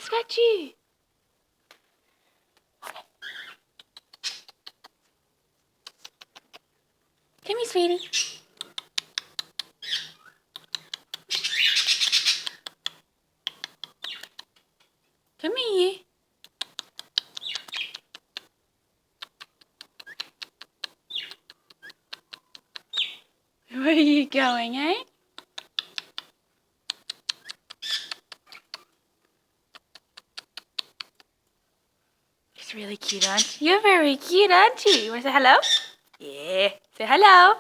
scratch you. Come here, sweetie. Come here. Where are you going, eh? He's really cute, aren't you? You're very cute, aren't you? You want to say hello? Yeah. Say hello.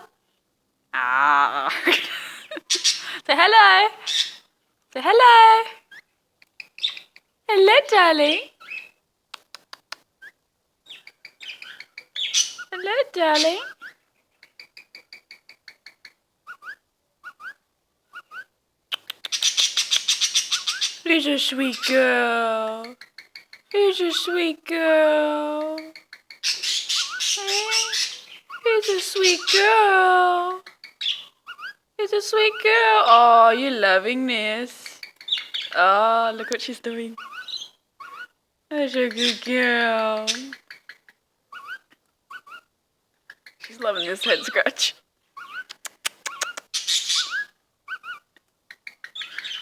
Ah. Say hello. Say hello. Hello, darling. Hello, darling. Who's a sweet girl? Who's a sweet girl? Who's a sweet girl? Who's a sweet girl? Oh, you're loving this. Oh, look what she's doing. That's a good girl. She's loving this head scratch.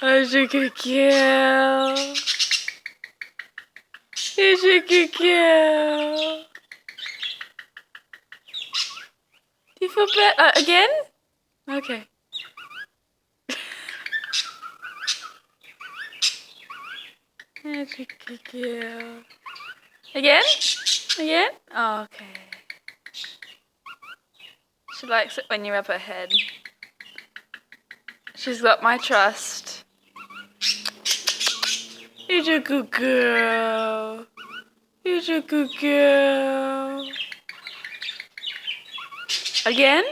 That's a good girl. That's a good girl. Do you feel better again? Okay. That's a good girl. Again? Again? Oh, okay. She likes it when you rub her head. She's got my trust. You're a good girl. You're a good girl. Again?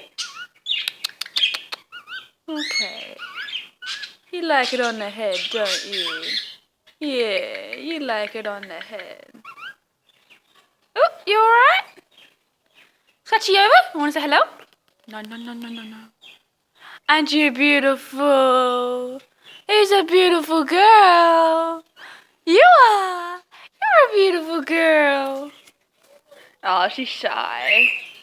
Okay. You like it on the head, don't you? Yeah, you like it on the head. Oh, you alright? Scratchy over? You want to say hello? No, no, no, no, no, no. And you're beautiful. Who's a beautiful girl? You are. You're a beautiful girl. Oh, she's shy.